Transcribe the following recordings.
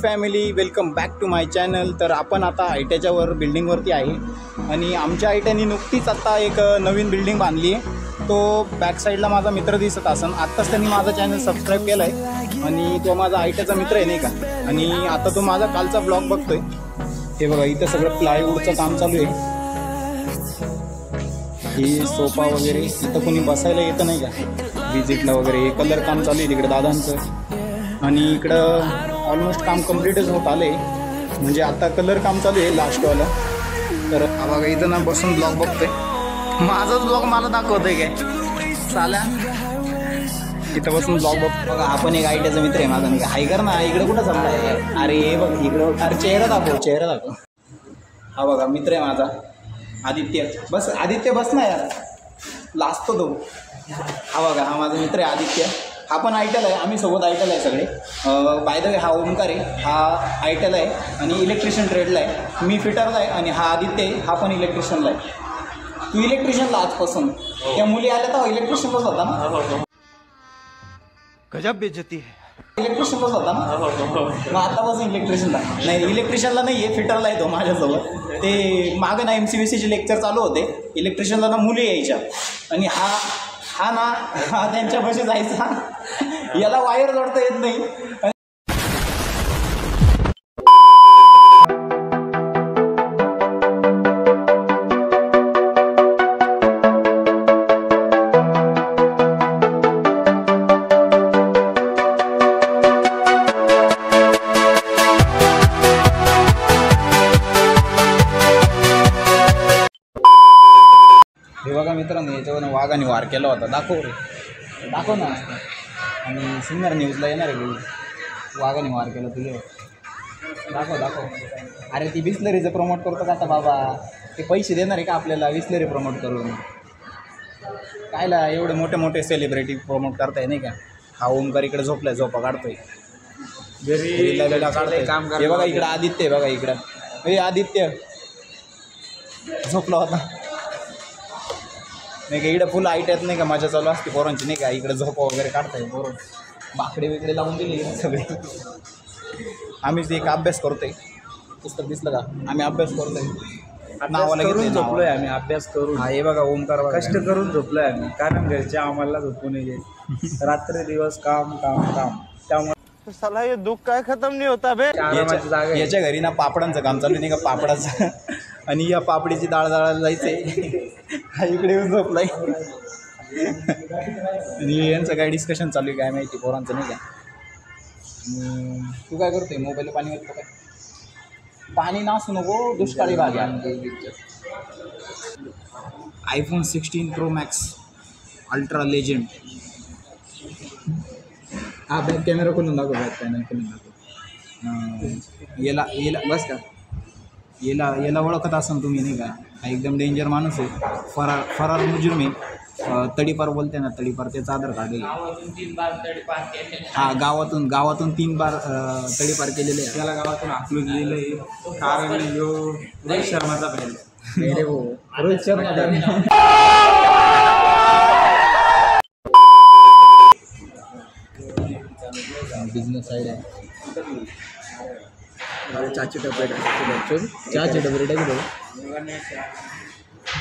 Family, welcome back to my channel. तर आपण आता आयट्याच्यावर बिल्डिंगवरती आहे आणि आमच्या आयट्याने नुकतीच आता एक नवीन बिल्डिंग बांधली आहे। तो बॅक साईडला माझा मित्र दिसत असन, आत्ताच त्यांनी माझा चॅनल सबस्क्राईब केला आहे आणि तो माझा आयट्याचा मित्र आहे नाही का। आणि आता तो माझा कालचा ब्लॉग बघतोय। हे बघा इथं सगळं प्लायवूडचं काम चालू आहे। ही सोफा वगैरे इथं कोणी बसायला येतं नाही का विजिटला वगैरे, कलर काम चालू आहे तिकडे दादांचं। आणि इकडं ऑलमोस्ट काम कम्प्लीटच होत आले, म्हणजे आता कलर काम चालू आहे लास्टवाला। तर हा बघा इथं ना बसून ब्लॉग बघतोय, माझाच ब्लॉग मला दाखवतोय काय चाल्या। इथं बसून ब्लॉग बघतो बघा। आपण एक आयट्याचा मित्र आहे माझा नाही का, हाय कर ना इकडं कुठं चाललाय। अरे बघ इकडं, अरे चेहरा दाखव, चेहरा दाखव। हा बघा मित्र आहे माझा आदित्य, बस आदित्य बस ना यार, लाजतो तो। हा बघा हा माझा मित्र आहे आदित्य, हा पण आयट्याला आहे, आम्ही सोबत आयट्याला आहे सगळे। बाय द वे हा ओमकार आहे, हा आयट्याला आहे आणि इलेक्ट्रिशियन ट्रेडला आहे। मी फिटरला आहे आणि हा आदित्य आहे, हा पण इलेक्ट्रिशियनला आहे। तू इलेक्ट्रिशियनला आजपासून, त्या मुली आल्या तर इलेक्ट्रिशियनलाच होता ना। गजब बेइज्जती है। इलेक्ट्रिशियनलाच होता ना मग आतापासून इलेक्ट्रिशियनला नाही, इलेक्ट्रिशियनला नाही आहे, फिटरला आहे तो माझ्यासोबत। ते मागं ना MCVCचे लेक्चर चालू होते, इलेक्ट्रिशियनला ना मुली यायच्या आणि हा ना हा त्यांच्यापाशी जायचा, याला वायर जोडता येत नाही। हे बघा मित्रांनो, याच्यावर वाघाने वार केला होता, दाखव रे, दाखव ना। आणि सिंगर न्यूजला येणार आहे वाघाने वार केला तुझे, दाखव दाखव। अरे ती बिस्लरीचं प्रमोट करतो का आता बाबा, ते पैसे देणार आहे का आपल्याला बिस्लरी प्रमोट करून? कायला एवढे मोठे मोठे सेलिब्रिटी प्रमोट करताय नाही का। हा ओमकार इकडे झोपलाय, झोपा काढतोय घरी काढतोय काम। हे बघा इकडं आदित्य आहे, बघा इकडं, हे आदित्य झोपला होता नाही का। इकडे फुल आयट्यात नाही का मजा चालू असते पोरांची नाही का, इकडे झोपा वगैरे काढताय पोरं, बाकडे बिकडे लावून दिले सगळे। आम्हीच एक अभ्यास करतोय, पुस्तक दिसलं का, आम्ही अभ्यास करतोय, नावाला घेऊन झोपलोय आम्ही, अभ्यास करून। हा हे बघा ओमकार कष्ट करून झोपलोय आम्ही, कारण घरचे आम्हाला झोपू नये, रात्र दिवस काम काम काम। त्यामुळे साला हे दुःख काय खतम नाही होता बे। याच्या घरी ना पापडांचं काम चालू नाही का, पापडाचं, आणि या पापडीची डाळ जाळायला जायचंय। हा इकडे येऊन झोपलाय आणि यांचं काय डिस्कशन चालू आहे काय माहिती पोरांचं नाही का। तू काय करतोय, मोबाईलला पाणी वाटतं काय? पाणी नासू नको, दुष्काळी भाग आहे। iPhone 16 Pro Max ultra legend. हा बॅक कॅमेरा खोलून दाखव, बॅक कॅमेरा खोलून दाखव। याला बस का, याला ओळखत असाल तुम्ही नाही का, हा एकदम डेंजर माणूस आहे, फरार मुजरिम आहे। तडीपार बोलते ना, तडीपार त्याचा आधार कार्ड आहे। हा गावातून 3 बार तडीपार केलेले आहे, त्याला गावातून हाकलून दिलेलं आहे, कारण रोहित शर्माचा फॅन नाही रे भाऊ, रोहित शर्मा बिझनेस साईड आहे। चहाचे डबे चहाचे डबे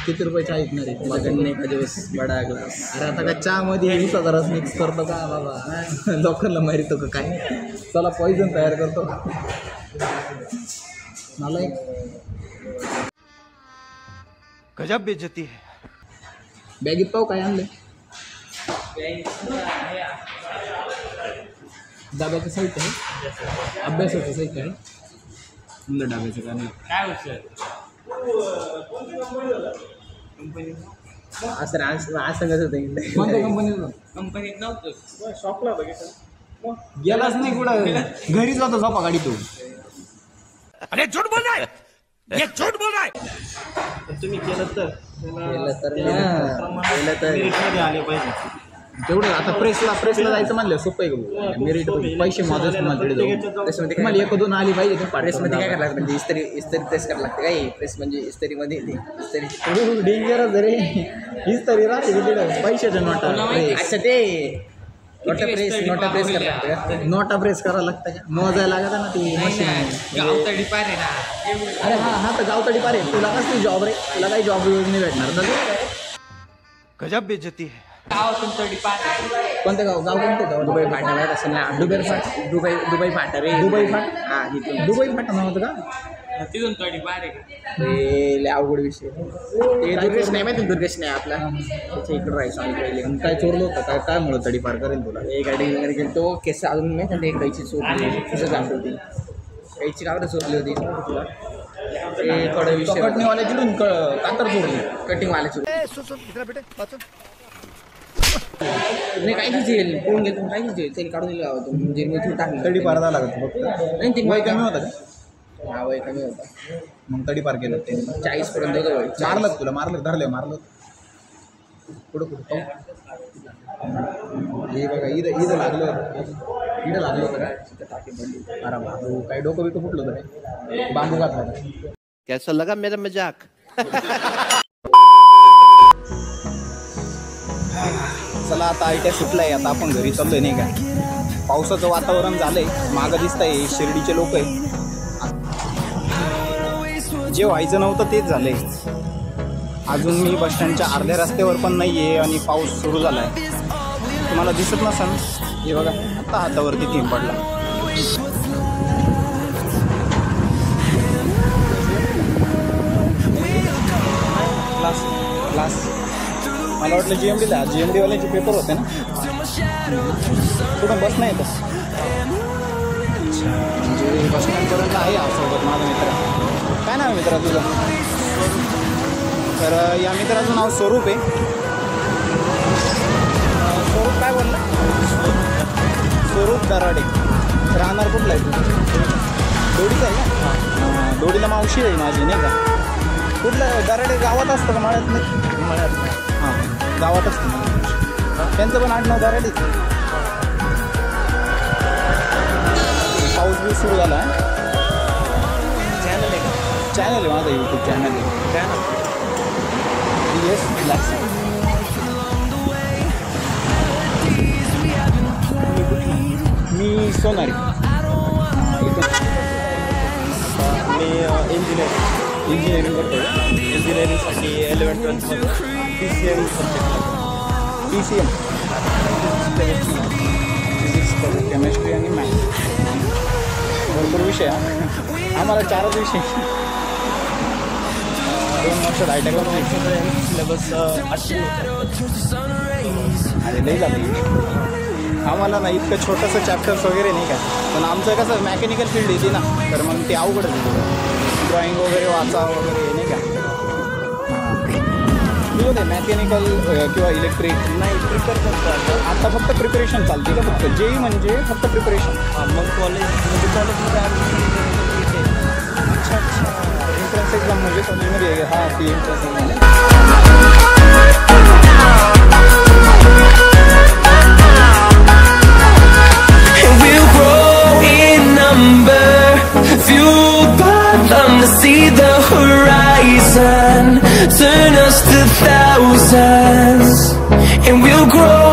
किती रुपये चहा ऐकणार आहे माझ्याकडे एका दिवस बडा ग्लास। अरे आता काय चहामध्ये 20,000 रस मिक्स करतो का बाबा, लोकांना मारितो का काय, चला पॉइझन तयार करतो मला। गजब बेइज्जती है। बॅगीत पाहू काय आणले, डब्याचं साहित्य आहे, अभ्यासाचं साहित्य आहे, डब्याचं काय असं कसं कोणत्या कंपनीत नव्हतं, शॉपला बघितलं गेलाच नाही कुठं, घरीच होता झोपा गाडी तू। अरे झूठ बोल रहा है, ये झूठ बोल रहा है। तुम्ही केलं तर आले पाहिजे तेवढं। आता प्रेसला जायचं म्हणलं सोपं आहे का, मेरिट पैसे माझंच तुम्हाला तिकडे जाऊ, त्याच्यामध्ये तुम्हाला 1-2 आली पाहिजे। प्रेसमध्ये काय करायला लागतं, म्हणजे इस्त्री प्रेस करायला लागतं काय, प्रेस म्हणजे इस्त्रीमध्ये डेंजरच रे, हीच तरी राहते तिकडे पैशाच्या नोटा। अच्छा ते नोटा प्रेस करायला लागतं का? नोटा प्रेस करायला लागतं का? मोजायला लागत ना ती मशीन. गावतडी पार आहे ना. अरे हा तर गावतडी पारे. तुला कसली जॉब रे? तुला काही जॉब नाही भेटणार तर गजब बेइज्जती है. गावातून तडी पार आहे. कोणतं गाव कोणतं गाव? दुबई फाटा माहीत असेल ना. दुबई फाटा रे. दुबई फाट. हा तिथून. दुबई फाट नाव होतं का? तिथून तडी पार आहे. लय अवघड विषय. ते दुर्गेश नाही माहिती. दुर्गेश नाही आपला. त्याच्या इकडे राहायचो आम्ही पहिले. आणि काय चोरलं होतं काय मुळे तडी पार करेल तुला? एक गाडी वगैरे गेलो केस अजून माहिती ना. एक कैची चोरली तुझं दाखवली. कैची कावर चोरली होती तुला. ते थोडं विषय कटणीवाल्या जिडून कातर चोरली. कटिंगवाल्याची नाही काही येईल कोण गेलं काही येईल त्यांनी काढून दिलं गावातून म्हणजे मी तू टाकली तडी पार झाला लागत फक्त. नाही ते वय कमी होतं का? हा वय कमी होता. मग तडी पार केलं ते. 40 पर्यंत होतं वय. मारलं तुला मारलं पुढं हे बघा इथं लागलं होतं का? टाकी पडली. अरे बाबू काही डोकं बिकं फुटलं होतं काय? बांबू घातला होता. कैसा लगा मेरा मजाक? चला आता आयट्या सुटलाय. आता आपण घरी चाललोय नाही का. पावसाचं वातावरण झालंय. मागं दिसतंय शिर्डीचे लोक आहे. जे व्हायचं नव्हतं तेच झालंय. अजून मी बस स्टँडच्या अर्ध्या रस्त्यावर पण नाही आहे आणि पाऊस सुरू झाला आहे. तुम्हाला दिसत नसेल. हे बघा आता हातावरती थेंब पडला. क्लास मला वाटलं GMD वाल्याचे पेपर होते ना. कुठं बस नाही तर म्हणजे बस स्टँडपर्यंत आहे सोबत माझा मित्र. काय नाव आहे मित्रा तुझं? तर या मित्राचं नाव स्वरूप आहे. स्वरूप काय बोलला? स्वरूप दराडे. राहणार कुठला आहे तू? दोडीचा आहे का? दोडीला मावशी आहे माझी नाही का. कुठलं दराडे गावात असतं का मळ्यात नाही? मळ्यात हां गावात असतं. त्यांचं पण आडनाव दराडे. पाऊस बी सुरू झाला आहे. चॅनल आहे माझा यूट्यूब चॅनल आहे. येस मी सोनारी. मी इंजिनिअरिंग करतो. इंजिनिअरिंगसाठी 11th-12th PCM subject. PCM physics chemistry आणि मॅथ्स. भरपूर विषय आम्हाला 4च विषय. 2 वर्ष रायटेकला सिलेबस 8 अरे लई झालं. आम्हाला ना इतकं छोटंसं चॅप्टर्स वगैरे नाही का. पण आमचं कसं मेकॅनिकल फील्ड येते ना तर मग ते अवघडच आहे. ड्रॉइंग वगैरे वाचा वगैरे नाही का. हां ठीक आहे. मेकॅनिकल किंवा इलेक्ट्रिक नाही प्रिपेअर करतो आता फक्त प्रिपरेशन चालते का फक्त? JEE म्हणजे फक्त प्रिपरेशन. मग कॉलेजमध्ये अच्छा एंट्रन्स एक्झाम म्हणजे कॉलेजमध्ये हां ती entrance exam. See the horizon, turn us to thousands, and we'll grow